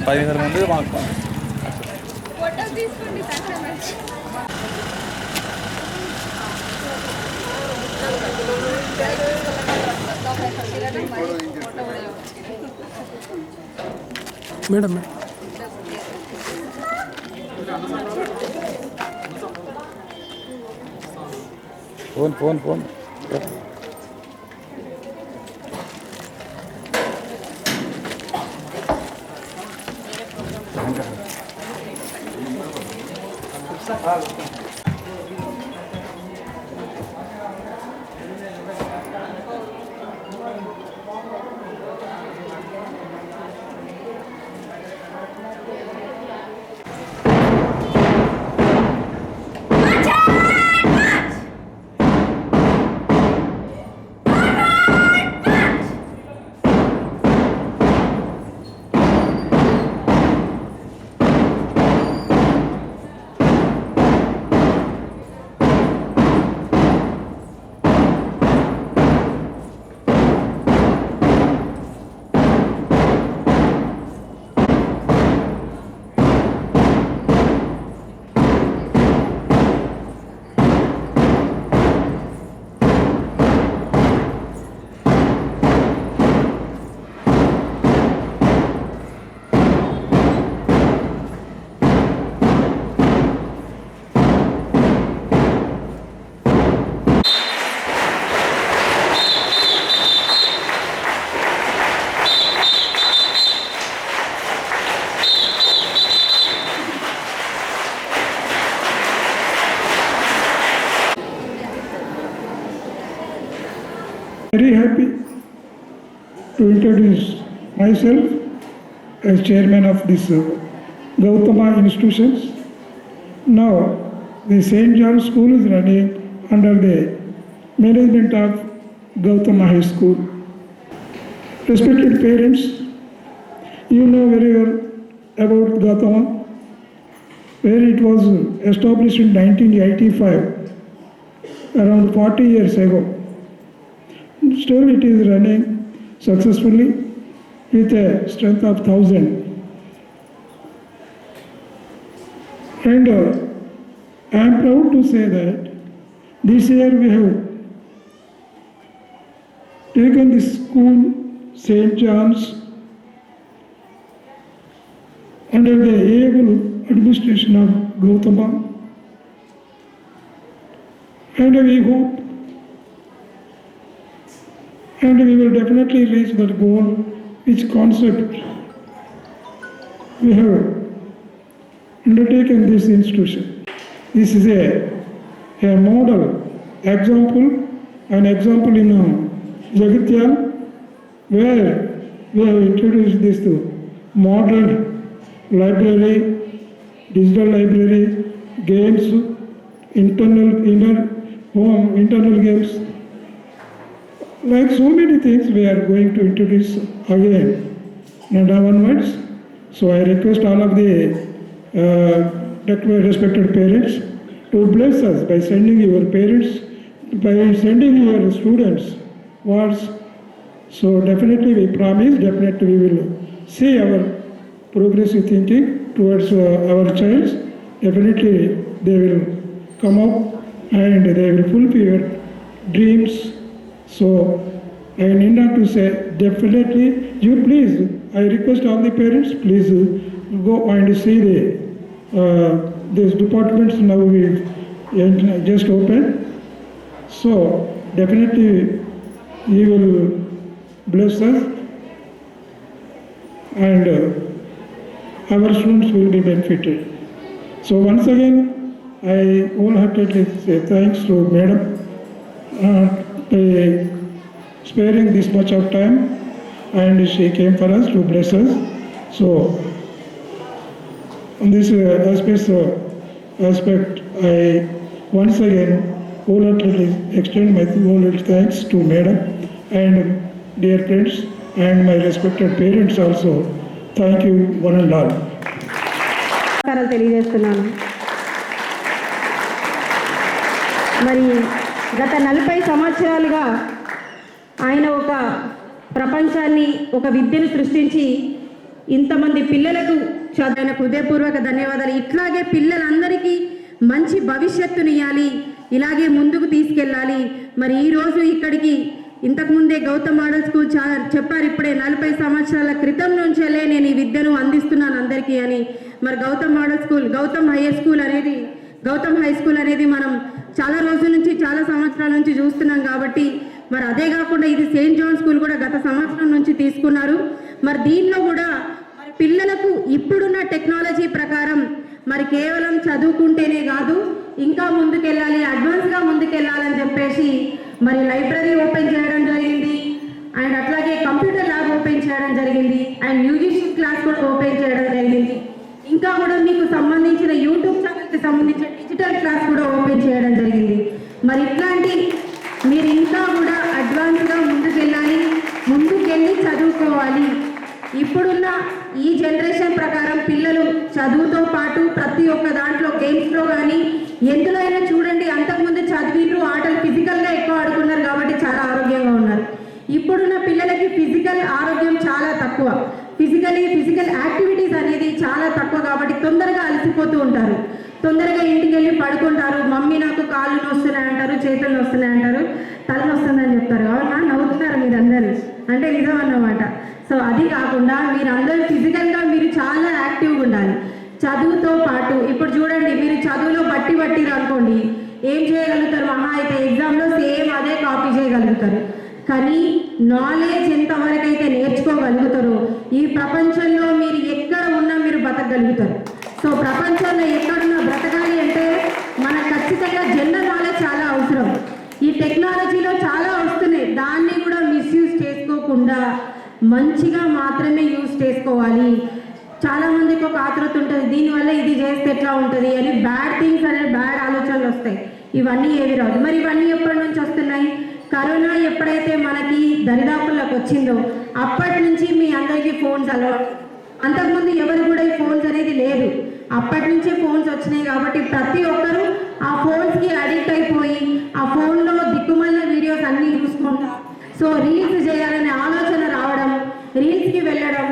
10,000 మంది మాకు madam phone Very happy to introduce myself as chairman of this Gautama institutions. Now the St. John School is running under the management of Gautama High School. Respected parents, you know very well about Gautama, where it was established in 1985, around 40 years ago. Still it is running successfully with a strength of 1,000. And I am proud to say that this year we have taken this school, St. John's, under the able administration of Gautama. And we hope and we will definitely reach that goal, which concept we have undertaken this institution. This is a model example, an example in Jagatya, where we have introduced this to modern library, digital library, games, internal games. Like so many things we are going to introduce again and onwards. So I request all of the respected parents to bless us by sending your parents, by sending your students words. So definitely we promise, definitely we will see our progressive thinking towards our child. Definitely they will come up and they will fulfill your dreams. So I need not to say, definitely you please, I request all the parents, please go and see these departments now we just opened. So definitely you will bless us and our students will be benefited. So once again I wholeheartedly say thanks to Madam sparing this much of time, and she came for us to bless us. So on this aspect, I once again wholeheartedly extend my wholehearted thanks to Madam and dear friends and my respected parents also. Thank you one and all. తెలియజేస్తున్నాను. మరి గత 40 సంవత్సరాలుగా ఆయన ఒక ప్రపంచాన్ని ఒక విద్యను సృష్టించి ఇంతమంది పిల్లలకు ఆయన హృదయపూర్వక ధన్యవాదాలు. ఇట్లాగే పిల్లలందరికీ మంచి భవిష్యత్తునియాలి, ఇలాగే ముందుకు తీసుకెళ్ళాలి. మరి ఈరోజు ఇక్కడికి ఇంతకుముందే గౌతమ్ మోడల్ స్కూల్ చెప్పారు ఇప్పుడే 40 సంవత్సరాల క్రితం నుంచేలే నేను ఈ విద్యను అందిస్తున్నాను అందరికీ అని. మరి Gautam model school, Gautam high school అనేది మనం చాలా రోజుల నుంచి, చాలా సంవత్సరాల నుంచి చూస్తున్నాం కాబట్టి, మరి అదే కాకుండా ఇది సెయింట్ జాన్ స్కూల్ కూడా గత సంవత్సరం నుంచి తీసుకున్నారు. మరి దీనిలో కూడా మరి పిల్లలకు ఇప్పుడున్న టెక్నాలజీ ప్రకారం మరి కేవలం చదువుకుంటేనే కాదు, ఇంకా ముందుకెళ్ళాలి, అడ్వాన్స్గా ముందుకెళ్ళాలని చెప్పేసి మరి లైబ్రరీ ఓపెన్ చేయడం జరిగింది, అండ్ అట్లాగే కంప్యూటర్ ల్యాబ్ ఓపెన్ చేయడం జరిగింది, అండ్ మ్యూజిషియన్ క్లాస్ కూడా ఓపెన్ చేయడం జరిగింది. ఇంకా కూడా మీకు సంబంధించిన యూట్యూబ్ ఛానల్కి సంబంధించిన డిజిటల్ క్లాస్ కూడా ఓపెన్ చేయడం జరిగింది. మరి ఇట్లాంటి మీరు ఇంకా కూడా అడ్వాన్స్గా ముందుకెళ్ళి చదువుకోవాలి. ఇప్పుడున్న ఈ జనరేషన్ ప్రకారం పిల్లలు చదువుతో పాటు ప్రతి ఒక్క దాంట్లో గేమ్స్లో కానీ ఎందులో అయినా చూడండి, అంతకుముందు చదివిండ్రు, ఆటలు ఫిజికల్గా ఎక్కువ ఆడుకున్నారు కాబట్టి చాలా ఆరోగ్యంగా ఉన్నారు. ఇప్పుడున్న పిల్లలకి ఫిజికల్ ఆరోగ్యం చాలా తక్కువ, ఫిజికల్ యాక్టివిటీస్ అనేది చాలా తక్కువ కాబట్టి తొందరగా అలసిపోతూ ఉంటారు, తొందరగా ఇంటికి వెళ్ళి పడుకుంటారు. మమ్మీ నాకు కాళ్ళు నొస్తున్నాయి అంటారు, చేతులు నొస్తున్నాయి అంటారు, తల నొస్తుందని చెప్తారు. అవునా, నవ్వుతున్నారు మీరందరూ, అంటే నిజం అన్నమాట. సో అది కాకుండా మీరందరూ ఫిజికల్గా మీరు చాలా యాక్టివ్గా ఉండాలి చదువుతో పాటు. ఇప్పుడు చూడండి, మీరు చదువులో బట్టిరు అనుకోండి, ఏం చేయగలుగుతారు? మహా అయితే ఎగ్జామ్లో సేమ్ అదే కాపీ చేయగలుగుతారు. కానీ నాలెడ్జ్ ఎంతవరకు అయితే నేర్చుకోగలుగుతారో ఈ ప్రపంచంలో మీరు ఎక్కడ ఉన్నా మీరు బతకగలుగుతారు. సో ప్రపంచంలో ఎక్కడున్నా బ్రతకాలి అంటే మనకు ఖచ్చితంగా జనరల్ నాలెడ్జ్ చాలా అవసరం. ఈ టెక్నాలజీలో చాలా వస్తున్నాయి, దాన్ని కూడా మిస్యూజ్ చేసుకోకుండా మంచిగా మాత్రమే యూజ్ చేసుకోవాలి. చాలామందికి ఒక ఆతృత ఉంటుంది, దీనివల్ల ఇది చేస్తే ఎట్లా ఉంటుంది అని, బ్యాడ్ థింగ్స్ అనే బ్యాడ్ ఆలోచనలు వస్తాయి. ఇవన్నీ ఏవి రాదు. మరి ఇవన్నీ ఎప్పటి నుంచి వస్తున్నాయి? కరోనా ఎప్పుడైతే మనకి దరిదాపుల్లోకి వచ్చిందో అప్పటి నుంచి మీ అందరికీ ఫోన్స్ అలవాటు. అంతకుముందు ఎవరు కూడా ఈ ఫోన్స్ అనేది లేదు, అప్పటి నుంచే ఫోన్స్ వచ్చినాయి కాబట్టి ప్రతి ఒక్కరూ ఆ ఫోన్స్కి అడిక్ట్ అయిపోయి ఆ ఫోన్లో దిక్కుమాలిన వీడియోస్ అన్నీ చూసుకుంటా, సో రీల్స్ చేయాలనే ఆలోచన రావడం, రీల్స్కి వెళ్ళడం,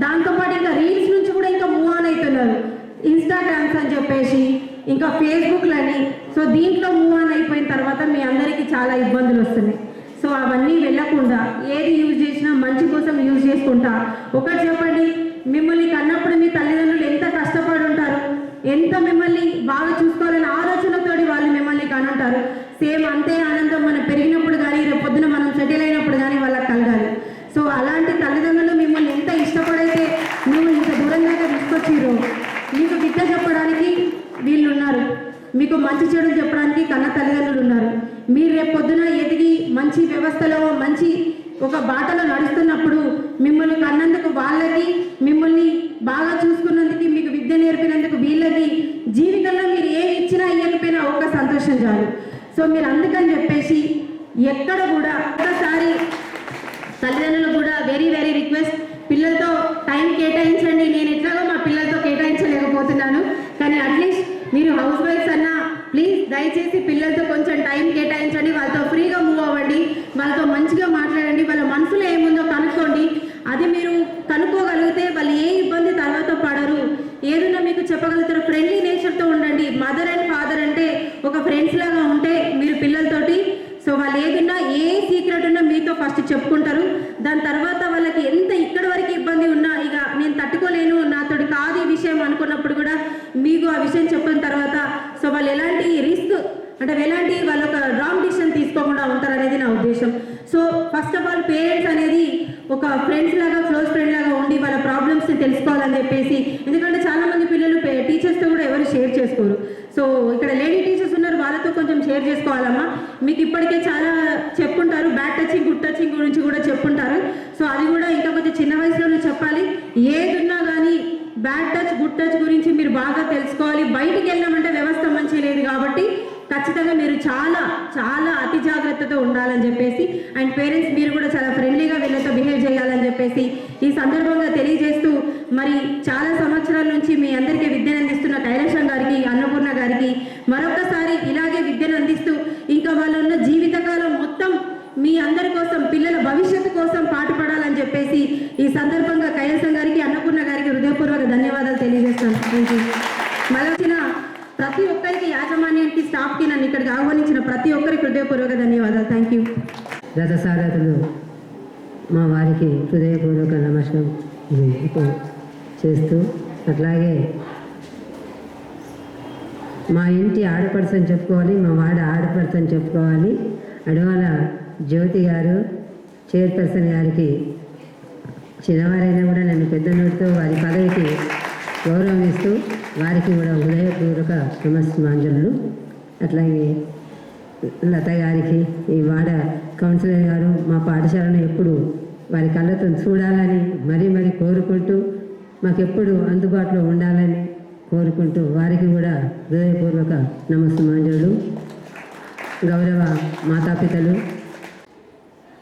దాంతోపాటు ఇంకా రీల్స్ నుంచి కూడా ఇంకా మూవ్ ఆన్ అవుతున్నారు, ఇన్స్టాగ్రామ్స్ అని చెప్పేసి, ఇంకా ఫేస్బుక్లని. సో దీంట్లో మూవ్ ఆన్ అయిపోయిన తర్వాత మీ అందరికీ చాలా ఇబ్బందులు వస్తున్నాయి. సో అవన్నీ వెళ్ళకుండా ఏది యూజ్ చేసినా మంచి కోసం యూజ్ చేసుకుంటా. ఒకటి చెప్పండి, మిమ్మల్ని కన్నప్పుడు మీ తల్లిదండ్రులు ఎంత కష్టపడి ఉంటారు, ఎంత మిమ్మల్ని బాగా చూసుకోవాలనే ఆలోచనతోటి వాళ్ళు మిమ్మల్ని కనుంటారు. సేమ్ అంతే ఆనందం మనం పెరిగినప్పుడు కానీ రేపు పొద్దున మనం సెటిల్ అయినప్పుడు కానీ వాళ్ళకి కలగాలి. సో అలాంటి తల్లిదండ్రులు మిమ్మల్ని ఎంత ఇష్టపడైతే నువ్వు ఇంత దూరం దాకా తీసుకొచ్చిరో, మీకు విద్య చెప్పడానికి వీళ్ళు ఉన్నారు, మీకు మంచి చెడు చెప్పడానికి కన్న తల్లిదండ్రులు ఉన్నారు. మీరు రేపు పొద్దున ఎదిగి మంచి వ్యవస్థలో మంచి ఒక బాటలో నడుస్తున్నప్పుడు మిమ్మల్ని కన్నందుకు వాళ్ళకి, మిమ్మల్ని బాగా చూసుకున్నందుకు, మీకు విద్య నేర్పినందుకు వీళ్ళకి జీవితంలో మీరు ఏమి ఇచ్చినా ఇవ్వకపోయినా ఒక సంతోషం చాలు. సో మీరు అందుకని చెప్పేసి ఎక్కడ కూడా ఒకసారి తల్లిదండ్రులు కూడా వెరీ వెరీ రిక్వెస్ట్, పిల్లలతో టైం కేటాయించండి. నేను ఎట్లాగో మా పిల్లలతో కేటాయించలేకపోతున్నాను, కానీ అట్లీస్ట్ మీరు హౌస్ వైఫ్స్ అన్నా ప్లీజ్ దయచేసి పిల్లలతో కొంచెం టైం కేటాయించండి, వాళ్ళతో ఫ్రీగా మూవ్ అవ్వండి, వాళ్ళతో మంచిగా మాట్లాడండి, వాళ్ళ మనసులో ఏముందో కనుక్కోండి. అది మీరు కనుక్కోగలిగితే వాళ్ళు ఏ ఇబ్బంది తర్వాత పడరు, ఏదన్నా మీకు చెప్పగలుగుతారు. ఫ్రెండ్లీ నేచర్తో ఉండండి. మదర్ అండ్ ఫాదర్ అంటే ఒక ఫ్రెండ్స్ లాగా ఉంటే మీరు పిల్లలతోటి, సో వాళ్ళు ఏదన్నా ఏ సీక్రెట్ ఉన్నా మీతో ఫస్ట్ చెప్పుకుంటారు. దాని తర్వాత వాళ్ళకి ఎంత ఇక్కడి వరకు ఇబ్బంది ఉన్నా ఇక నేను తట్టుకోలేను, నాతోటి కాదు ఈ విషయం అనుకున్నప్పుడు కూడా మీకు ఆ విషయం చెప్పిన తర్వాత సో వాళ్ళు ఎలాంటి రిస్క్ అంటే ఎలాంటి వాళ్ళు ఒక రాంగ్ డిసిషన్ తీసుకోకుండా ఉంటారు అనేది నా ఉద్దేశం. So first of all parents అనేది ఒక ఫ్రెండ్స్ లాగా, క్లోజ్ ఫ్రెండ్ లాగా ఉండి వాళ్ళ ప్రాబ్లమ్స్ని తెలుసుకోవాలని చెప్పేసి, ఎందుకంటే చాలామంది పిల్లలు టీచర్స్తో కూడా ఎవరు షేర్ చేసుకోరు. సో ఇక్కడ లేడీ టీచర్స్ ఉన్నారు, వాళ్ళతో కొంచెం షేర్ చేసుకోవాలమ్మా. మీకు ఇప్పటికే చాలా చెప్పుంటారు, బ్యాడ్ టచింగ్ గుడ్ టచింగ్ గురించి కూడా చెప్పుంటారు. సో అది కూడా ఇంకా కొంచెం చిన్న వయసులోనే చెప్పాలి. ఏదున్నా కానీ బ్యాడ్ టచ్ గుడ్ టచ్ గురించి మీరు బాగా తెలుసుకోవాలి. బయటికి వెళ్ళామంటే వ్యవస్థ మంచి లేదు కాబట్టి ఖచ్చితంగా మీరు చాలా చాలా అతి జాగ్రత్తతో ఉండాలని చెప్పేసి, అండ్ పేరెంట్స్ మీరు కూడా చాలా ఫ్రెండ్లీగా వీళ్ళతో బిహేవ్ చేయాలని చెప్పేసి ఈ సందర్భంగా తెలియజేస్తూ, మరి చాలా సంవత్సరాల నుంచి మీ అందరికీ విద్యను అందిస్తున్న కైలాసం గారికి, అన్నపూర్ణ గారికి మరొకసారి ఇలాగే విద్యను అందిస్తూ ఇంకా వాళ్ళ ఉన్న జీవితకాలం మొత్తం మీ అందరి కోసం, పిల్లల భవిష్యత్తు కోసం పాటుపడ చెప్పేసి ఈ సందర్భంగా కైలాసం గారికి, అన్నపూర్ణ గారికి హృదయపూర్వక ధన్యవాదాలు తెలియజేస్తాను. Thank you. మళ్ళీ వచ్చిన ప్రతి ఒక్కరికి, యాజమాన్యానికి, స్టాఫ్కి, నన్ను ఇక్కడికి ఆహ్వానించిన ప్రతి ఒక్కరికి హృదయపూర్వక ధన్యవాదాలు. Thank you. రథసారథులు మా వారికి హృదయపూర్వక నమస్కారం చేస్తూ, అట్లాగే మా ఇంటి ఆడపడుచని చెప్పుకోవాలి, మా వాడ ఆడపడుచని చెప్పుకోవాలి. అడవాల జ్యోతి గారు చైర్పర్సన్ గారికి, చిన్నవారైనా కూడా నన్ను పెద్ద నోటితో వారి పదవికి గౌరవం ఇస్తూ వారికి కూడా హృదయపూర్వక నమస్మాంజలు. అట్లాగే లత గారికి, ఈ వాడ కౌన్సిలర్ గారు మా పాఠశాలను ఎప్పుడు వారి కళ్ళతో చూడాలని మరీ మరీ కోరుకుంటూ, మాకెప్పుడు అందుబాటులో ఉండాలని కోరుకుంటూ వారికి కూడా హృదయపూర్వక నమస్మాంజలు. గౌరవ మాతాపితలు,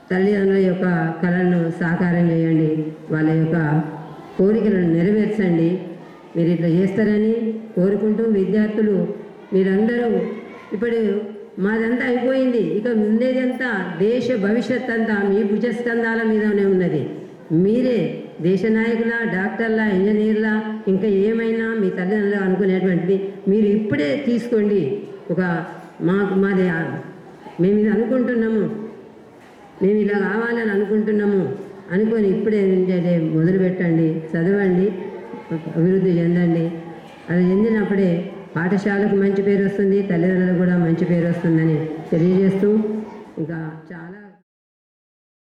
తల్లిదండ్రుల యొక్క కళలను సాకారం చేయండి, వాళ్ళ యొక్క కోరికలను నెరవేర్చండి. మీరు ఇట్లా చేస్తారని కోరుకుంటూ, విద్యార్థులు మీరందరూ ఇప్పుడు మాదంతా అయిపోయింది, ఇక ఉండేదంతా దేశ భవిష్యత్ అంతా మీ భుజస్కంధాల మీదనే ఉన్నది. మీరే దేశ నాయకుల, డాక్టర్ల, ఇంజనీర్ల, ఇంకా ఏమైనా మీ తల్లిదండ్రులు అనుకునేటువంటిది మీరు ఇప్పుడే తీసుకోండి. మాది మేము ఇది అనుకుంటున్నాము, మేము ఇలా కావాలని అనుకుంటున్నాము అనుకొని ఇప్పుడే మొదలు పెట్టండి, చదవండి, అభివృద్ధి చెందండి. అది చెందినప్పుడే పాఠశాలకు మంచి పేరు వస్తుంది, తల్లిదండ్రులకు కూడా మంచి పేరు వస్తుందని తెలియజేస్తూ, ఇంకా చాలా